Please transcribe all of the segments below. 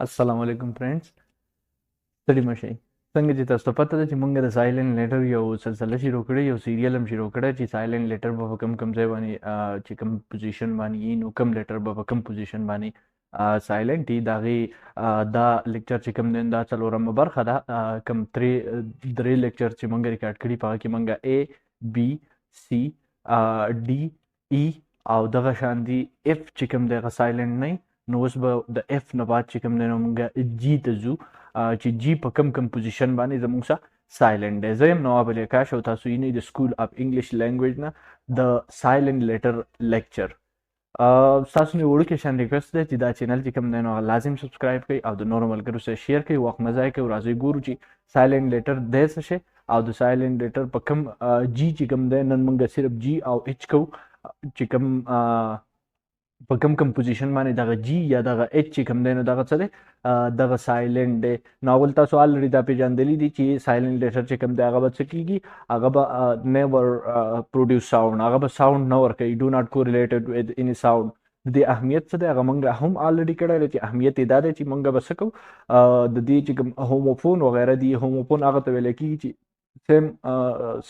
السلام علیکم فرینډز ستړي مشئ څنګه چې تاسو ته پته ده چې موږ د سایلنت لیټر یو سلسله شروع کړې یو سیریل هم شروع کړی چې سایلنت لیټر به په کم ځای باندې چې کوم پوزیشن باندې وي نو کوم لیټر به په کوم پوزیشن باندې سایلنت وي د هغې دا لیکچر چې کوم دی دا څلورمه برخه ده کوم درې لیکچر چې موږ ریکارډ کړي په هغه کې موږ A B C D E او دغه شان دي F چې کوم دی هغه سایلنت نه نو اوس به د اف نه بعد چې کوم دی نو موږ جي ته ځو چې جي په کم پوزیشن باندې زموږ سره سایلنت دی زه یم نواب علي کاش او تاسو یې د سکول اف انګلیش لینګویج نه د سایلنت لیټر لیکچر تاسو نه وړوکی شان ریکوست دی چې دا چینل چې کوم دی نو لازم سبسکرایب کړئ او د نورو ملګرو سره شیر کړئ وخت مه ضایع کړئ راځئ ګورو چې سایلنت لیټر دی څه شی او د سایلنت لیټر په کوم جي چې کوم دی نن موږ صرف جي او ایچ کوو چې کوم په کوم پوزیشن باندې دغه جی یا دغه ایچ چې کوم دی نو دغه څه دی دغه سایلنت دی نو اول تاسو آلریډي دا پیژندلی دي چې سایلنت لیټر چې کوم دی هغه به څه کیږي هغه به نیور پروډیوس ساوند هغه به ساوند نه ورکوي ډو ناټ کوریلیټډ وذ اني ساوند د دې اهمیت څه دی هغه موږ هم آلریډي کړی دی چې اهمیت یې دا دی چې موږ به څه کوو د دې چې کوم هوموفون وغیره دي هوموفون هغه ته ویلی کېږي چې سیم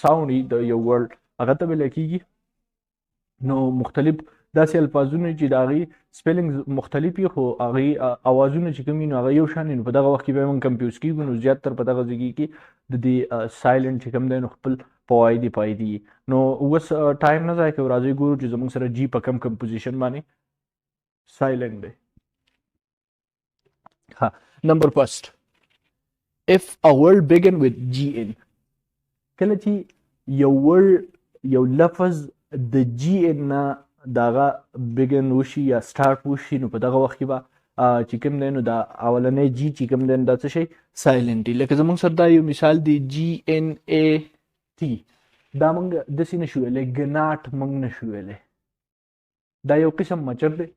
ساوند وي د یو ورډ هغه ته ویلی کېږي نو مختلف داسې الفاظونه چې د هغې سپیلنګ مختلف وي خو هغې اوازونه چې کوم وي نو هغه یو شان وي نو په دغه وخت کې به موږ کمفیوز کېږو نو زیاتتر په دغه ځایګي کې د دې سایلنټ چې کوم دی نو خپل فواید یې نو اوس ټایم نه ضایع کوو راځئ ګورو چې زموږ سره جي په کم پوزیشن باندې سایلنټ دی ها نمبر فرسٹ if a word begin with gn کله چې یو لفظ د جی ان نه دغه بګن وشي یا سٹارټ وشي نو په دغه وخت کې به چې کوم دی نو دا اولنی جی چې کوم دی نو دا څه شی سایلنټ دی لکه زموږ سره دا یو مثال دی جی ان اے ټي دا موږ داسې نشو ویلی ګناټ موږ نشو ویلی دا یو قسم مچر دی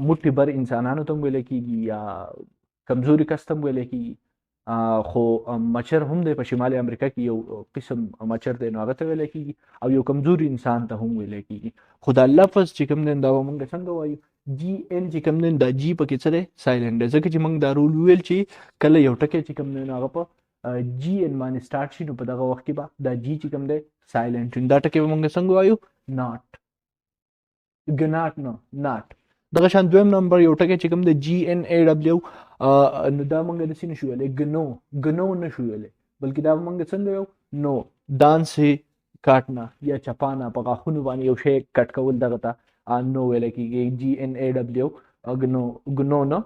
موټي بر انسانانو ته هم ویلی کېږي یا کمزوري کس ته هم ویلی کېږي خو مچر هم دی په شمالي امریکا کې یو قسم مچر دی نو هغه ته ویلی کېږي او یو کمزوري انسان ته هم ویلی کېږي خو دا لفظ چې کوم دی دا به موږ څنګه وایو جی ان چې کوم دی دا جی پکې څه دی سایلنټ دی ځکه چې موږ دا رول وویل چې کله یو ټکی چې کوم دی نو هغه په جی ان باندې سټارټ شي نو په دغه وخت کې به دا جی چې کوم دی سایلنټ وي دا ټکی به موږ څنګه وایو ناټ ګناټ نه ناټ دغه شان دویم نمبر یو ټکی چې کوم دی جی ان ای ډبلیو نو دا موږ داسې نشو ویلی ګنو نشو ویلی بلکې دا موږ څنګه ویو نو دانسې کاټنا یا چپانا په غاښونو باندې یو شی کټ کول دغه ته نو ویلی کېږي جی ان ای ډبلیو ګنو نه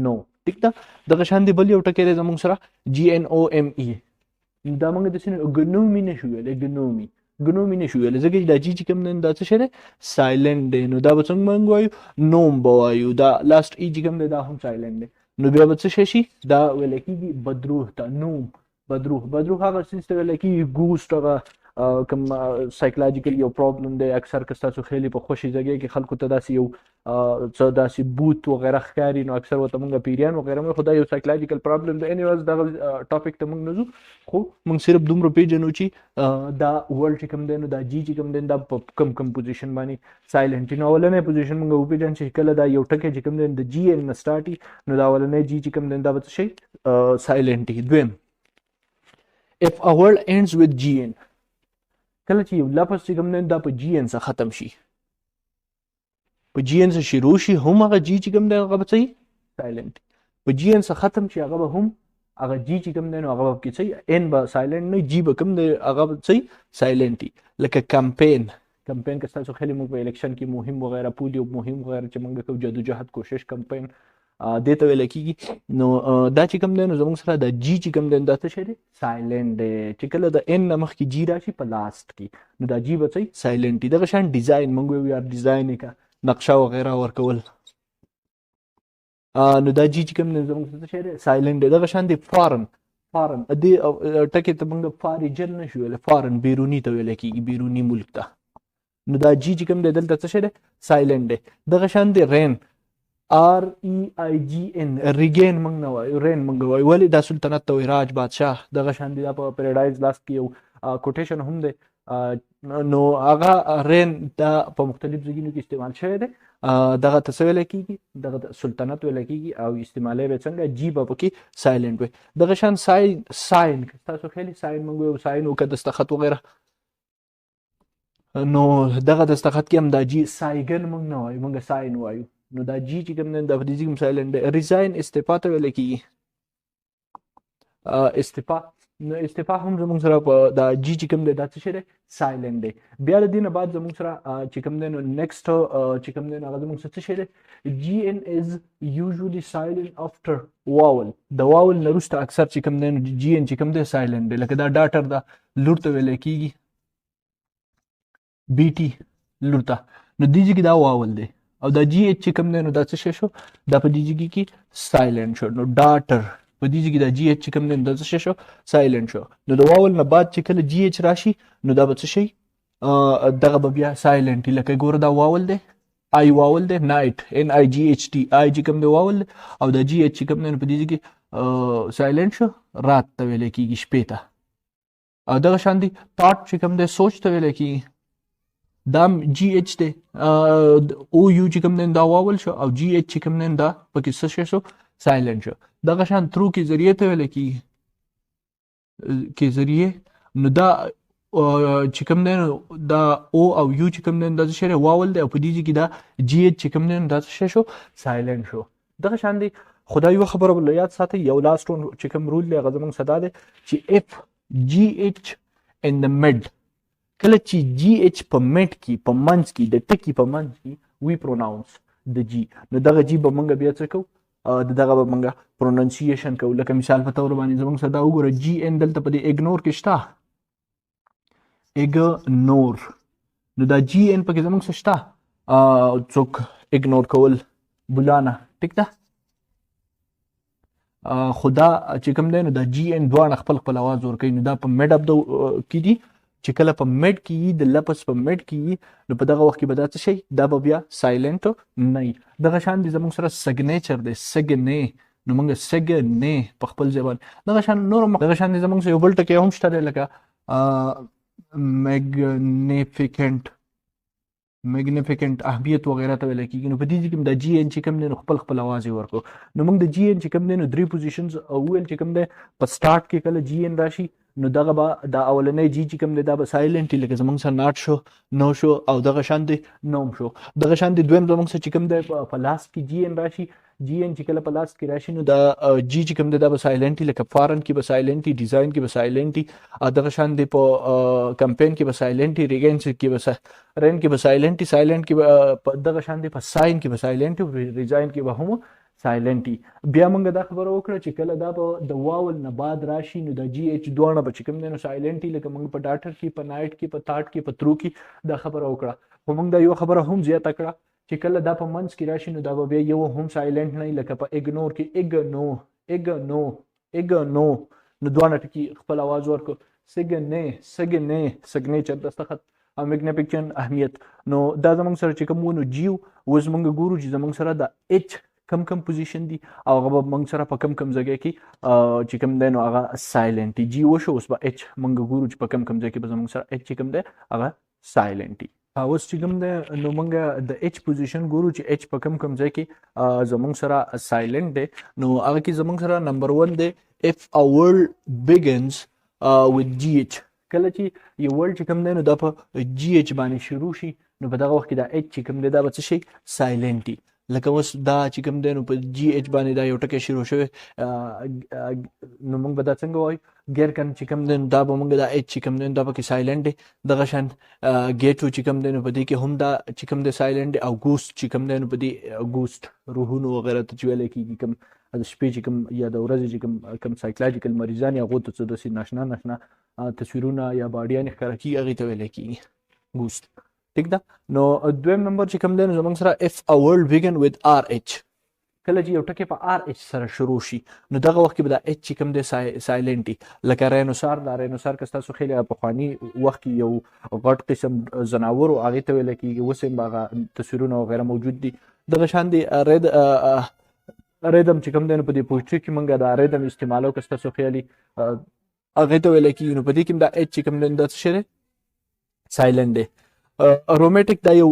نو ټیک ده دغه شان دی بل یو ټکی دی زموږ سره جی ان او ایم ای دا موږ داسې ګنومي نشو ویلی ګنومي نشو ویلی ځکه چې دا جی چې کوم دی دا څه شی دی سایلنټ دی نو دا به څنګه موږ وایو نوم به وایو دا لاست ای چې کوم دی دا هم سایلنټ دی نو بیا به څه شی شي دا ویلی کېږي بدروح ته نوم بدروح هغه څیز ته ویلی کېږي ګوسټ هغه کوم سایکولوژیکل یو پرابلم دی اکثر که ستاسو خیلی په خوشي ځای کې خلکو ته داسې یو څه داسې بوت وغیره ښکاري نو اکثر ورته موږ پیریان وغیره وایو خو دا یو سایکولوژیکل پرابلم دی انیویز دغه ټاپک ته موږ نه ځو خو موږ صرف دومره پیژنو چې دا ورډ چې کوم دی نو دا جی چې کوم دی دا په کم پوزیشن باندې سایلنټ نو اولنی پوزیشن موږ وپېژنو چې کله دا یو ټکی چې کوم دی د جی ان نه سټارټ وي نو دا اولنی جی چې کوم دی دا به څه شي سایلنټ وي دویم if a word ends with gn کله چې یو لفظ چې کوم دی دا په جی ان څخه ختم شي په جی ان څخه شروع شي هم هغه جی چې کوم دی هغه به څه سایلنټ په جی ان څخه ختم شي هغه به هم هغه جی چې کوم دی نو هغه به پکې څه ان به سایلنټ نه جی به کوم دی هغه به څه سایلنټ وي لکه کمپین که ستاسو خیلی موږ په الیکشن کې مهم وغیره پولیو مهم وغیره چې موږ کوو جدوجهد کوشش کمپین دې ته ویلی کېږي نو دا چې کوم دی نو زموږ سره دا جی چې کوم دی دا څه شی دی سایلنټ دی چې کله د ان نه مخکې جی راشي په لاست کې نو دا جی به څه سایلنټ وي دغه شان ډیزاین موږ ویو یار ډیزاین یې که نقشه وغیره ورکول نو دا جی چې کوم دی زموږ څه شی دی سایلنټ دی دغه شان دی فارن دې ټکې ته موږ فارجن نه شو ویلی فارن بیروني ته ویلی کېږي بیروني ملک ته نو دا جی چې کوم دی دلته څه شی دی سایلنټ دی دغه شان دی رین REIGN ریګین موږ نه وایو رین موږ وایو ولې دا سلطنت ته وایي راج بادشاه دغه شان دی دا په پیراډایز لاست کې یو کوټیشن هم دی نو هغه رین دا په مختلف ځایونو کې استعمال شوی دی دغه ته څه ویل کېږي دغه ته سلطنت ویل کېږي او استعمالي به څنګه جي به پکې سایلنټ وي دغه شان ساین تاسو خیلی ساین موږ یو ساین وکړه دستخط وغیره نو دغه دستخط کې هم دا جی سایګن موږ نه وایو موږ ساین وایو نو دا جی چې کوم دی د فریزي کوم سایلنټ دی ریزاین استعفا ته ویل کېږي استعفا نو استعفا هم زموږ سره په دا جی چې کوم دی دا څه شی دی سایلنټ دی بیا د دې نه بعد زموږ سره چې کوم دی نو نیکسټ چې کوم دی نو هغه زموږ سره څه شی دی جی ان از یوزولي سایلنټ آفټر واول د واول نه وروسته اکثر چې کوم دی نو جی ان چې کوم دی سایلنټ دی لکه دا ډاټر دا لور ته ویل کېږي بی ټي لور ته نو دې ځای کې دا واول دی او دا جی ایچ چې کوم دی نو دا څه شی شو دا په دې ځای کې سایلنټ شو نو ډاټر په دې ځای کې دا جی ایچ چې کوم دی نو دا څه شی شو سایلنټ شو نو د واول نه بعد چې کله جی ایچ راشي نو دا به څه شي دغه به بیا سایلنټ لکه ګوره دا واول دی آی واول دی نایټ ان آی جی ایچ ټي آی چې کوم دی واول او دا جی ایچ چې کوم دی نو په دې ځای کې سایلنټ شو رات ته ویل کېږي شپې ته او دغه شان دی تاټ چې کوم دی سوچ ته ویل کېږي دا جی ایچ دی او یو چې کوم دی دا واول شو او جی ایچ چې کوم دی دا پکې څه شی شو سایلنټ شو دغه شان ترو کې ذریعے ته ویل کېږي کې ذریعے نو دا چې کوم دی دا او او یو چې کوم دی دا څه شی واول دی او په دې کې دا جی ایچ چې کوم دی دا څه شی شو سایلنټ شو دغه شان دی خدای یو خبره بل یاد ساتي یو لاست ون چې کوم رول دی هغه زموږ صدا دی چې اف جی ایچ ان د مډ کله چې جی ایچ په مډ کې په منځ کې د ټکي په منځ کې وی پروناونس د جی نو دغه جی به موږ بیا څه کوو دغه به موږ پروننسیشن کوو لکه مثال په تور باندې زموږ صدا وګوره جی ان دلته په دې اګنور کې شته اګنور نو دا جی ان پکې زموږ څه شته څوک اګنور کول بولانه ټیک ده خدا چې کوم دی نو دا جی ان دواړه خپل خپل आवाज ورکوي نو دا په مډ اپ کې دي چې کله په مډ کې د لپس په مډ کې نو په دغه وخت کې به دا څه شي دا به بیا سایلنټ نه وي دغه شان دي زموږ سره سګنیچر دی سګنې نو موږ سګنې په خپل ځبان دغه شان نور دغه شان دي زموږ یو بل ټکی هم شته لکه میګنیفیکنٹ اهمیت وغیرہ ته ویل کېږي نو په دې کې د جی ان چې کوم دی نو خپل خپل आवाज ورکو نو موږ د جی ان چې کوم دی نو درې پوزیشنز اول چې کوم دی په سٹارټ کې کله جی ان راشي نو دغه به دا اولنۍ جی چې کوم دی دا به سایلنټ لکه زموږ سره ناټ شو نو شو او دغه شان دی نوم شو دغه شان دی دویم زموږ سره چې کوم دی په لاست کې جی ان راشي جی ان چې کله په لاست کې راشي نو دا جی چې کوم دی دا به سایلنټ لکه فارن کې به سایلنټ ډیزاین کې به سایلنټ دغه شان دی په کمپین کې به سایلنټ ریګن کې به رین کې به سایلنټ کې دغه شان دی په ساين کې به سایلنټ ریزاین کې به هم سایلنټي بیا موږ دا خبره وکړه چې کله دا به د واول نه بعد راشي نو د جی ایچ دوه نه به چې کوم دی نو سایلنټي لکه موږ په ډاټر کې په نایټ کې په تاټ کې په ترو کې دا خبره وکړه خو موږ دا یو خبره هم زیاته کړه چې کله دا په منځ کې راشي نو دا به بیا یو هم سایلنټ نه لکه په اګنور کې اګنو نو دوه نه ټکي خپل आवाज ورکو سګنیچر دستخط او میګنیفیکشن اهمیت نو دا زموږ سره چې کوم ونو جیو وز موږ ګورو چې زموږ سره د ایچ کم پوزیشن دي او هغه موږ سره په کم ځای کې چې کوم دی نو هغه سایلنټ جی وشو اوس به ایچ موږ ګورو چې په کم ځای کې به زموږ سره ایچ چې کوم دی هغه سایلنټ اوس چې کوم دی نو موږ د ایچ پوزیشن ګورو چې ایچ په کم ځای کې زموږ سره سایلنټ دی نو هغه کې زموږ سره نمبر 1 دی if a word begins with gh کله چې یو ورډ چې کوم دی نو دا په جی ایچ باندې شروع شي نو په دغه وخت کې دا ایچ چې کوم دی دا به څه شي سایلنټي لکه اوس دا چې کوم دی نو په جی ایچ باندې دا یو ټکی شروع شوی نو موږ به دا څنګه وایو غیر کن چې کوم دی دا به موږ دا ایچ چې کوم دی دا پکې سایلنټ دی دغه شان ګیټو چې کوم دی نو په دې کې هم دا چې کوم دی سایلنټ دی او ګوست چې کوم دی نو په دې ګوست روحونو وغیره ته چې ویل کېږي کوم د شپې چې کوم یا د ورځې چې کوم سایکولوژیکل مریضان یا هغو ته څه داسې ناشنا تصویرونه یا باډیانې ښکاره کېږي هغې ته ویلی کېږي ګوست ټیک ده نو دویم نمبر چې کوم دی نو زموږ سره if a word begin with RH کله چې یو ټکی په RH سره شروع شي نو دغه وخت کې به دا H چې کوم دی سایلنټي لکه رینوسار دا رینوسار که ستاسو خیلی پخواني وخت کې یو غټ قسم ځناور و هغې ته ویلی کېږي اوس هم هغه تصویرونه وغیره موجود دي دغه شان دی ریدم چې کوم دی نو په دې پویټري کې موږ دا ریدم استعمالو که ستاسو خیالي هغې ته ویلی کېږي نو په دې کې هم دا H چې کوم دی دا څه شی دی سایلنټ دی اروماتیک دا یو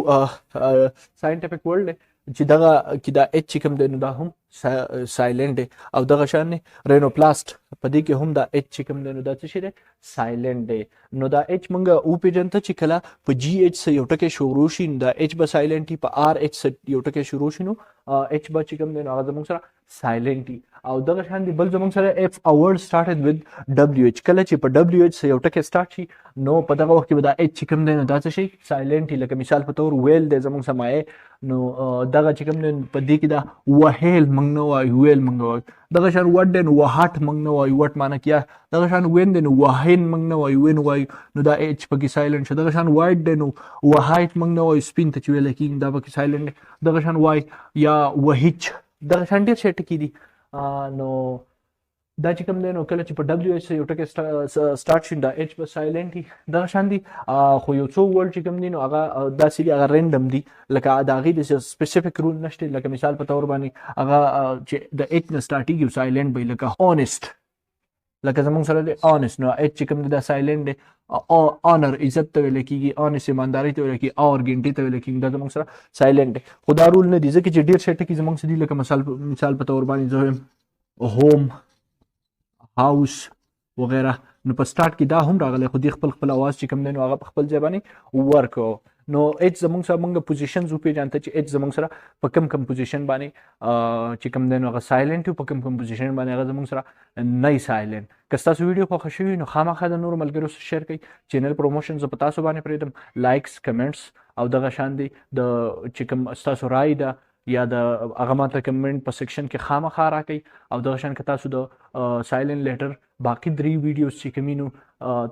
ساينټیفیک ورډ دی چې دغه کې دا اچ کوم دی نو دا هم سایلنت دی او دغه شان نه رینوپلاست په دې کې هم دا اچ کوم دی نو دا څه شي دی سایلنت دی نو دا اچ مونږه او پیجنته چې کله په جی اچ سره یو ټکی شروع شي دا اچ به سایلنت په آر اچ سره یو ټکی شروع شي نو اچ به چې کوم دی نو هغه زموږ سره سایلنت او دغه شان دی بل زموږ سره اف ا ورډ سٹارټډ وذ دبليو اچ کله چې په دبليو اچ سره یو ټکی سٹارټ شي نو په دغه وخت کې به دا اچ کوم دی نو دا څه شي سایلنت لکه مثال په تور ویل دی زموږ سمای نو دغه چې کوم دی په دې کې دا وهیل مونږ نه وایو ویل مونږ وایو دغه شان وډ دی نو وهات مونږ نه وایو وټ معنی کیا دغه شان وین دی نو وهین مونږ نه وایو وین وایو نو دا اچ پکې سایلنت شو دغه شان وایټ دی نو وهایت مونږ نه وایو سپین ته چې ویل کېږي دا پکې سایلنت دغه شان وای یا وهیچ دغه شان ډېر شی ټکي دي نو دا چې کوم دی نو کله چې په دبليو اچ یو ټکی سٹارټ شي دا اچ په سایلنت دي دغه شان دي خو یو څو ورډ چې کوم دی نو هغه داسې دي هغه رینډم دي لکه د هغې د سپیسیفیک رول نشته لکه مثال په تور باندې هغه چې د اچ نه سټارټېږي سایلنت به لکه اونیسټ لکه زموږ سره دی اونیسټ نو اچ چې کوم دی دا سایلنت دی آنر عزت ته ویل کېږي اونیسټ ایمانداري ته ویل کېږي اور ګنټې ته ویل کېږي دا زموږ سره سایلنت دی خو دا رول نه دي ځکه چې ډېر شی ټکي زموږ سره دي لکه مثال په تور باندې زه هوم هاوس وغیرہ نو په سٹارټ کې دا هم راغلی خو دې خپل اواز چې کوم دی نو هغه په خپل ځای باندې ورکو نو اچ زموږ سره موږ پوزیشنز وپېژنته چې اچ زموږ سره په کم پوزیشن باندې چې کوم دی نو هغه سایلنت په کم پوزیشن باندې هغه زموږ سره نه سایلنت که ستاسو ویډیو خوښه شوي نو خامخا د نورو ملګرو سره شیر کړئ چینل پروموشن زه په تاسو باندې پرېږدم لایکس کمنټس او دغه شان دی د چې کوم ستاسو رای ده یا د هغه ماته کمنټ په سیکشن کې خامخا راکړئ او دغه شان که تاسو د سایلنت لیټر باقي 3 ویډیوز چې کومې نو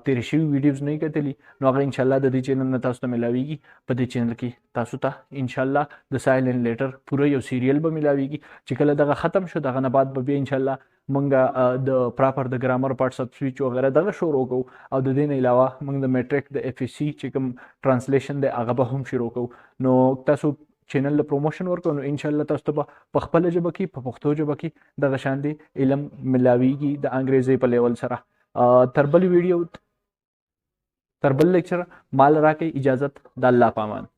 تېرې شوي ویډیوز نه کتلي نو هغه انشاءالله د دې چینل نه تاسو ته ملاویږي په دې چینل کې تاسو ته انشاءالله د سایلنت لیټر پوره یو سیریل به ملاویږي چې کله دغه ختم شو دغه نه بعد به بیا انشاءالله مونږ د پراپر د ګرامر پارټس اف سپیچ وغیرہ دغه شروع کوو او د دې نه علاوه مونږ د میټریک د اف اس سی چې کوم ټرانسلیشن دی هغه به هم شروع کوو نو تاسو چینل له پروموشن ورکړو نو انشاءالله تاسو ته په خپله ژبه کې په پښتو ژبه کې دغه شان دی علم ملاویږي د انګریزي په لیول سره تر بل ویډیو تر بل لیکچر مال راکړئ اجازت د الله په امان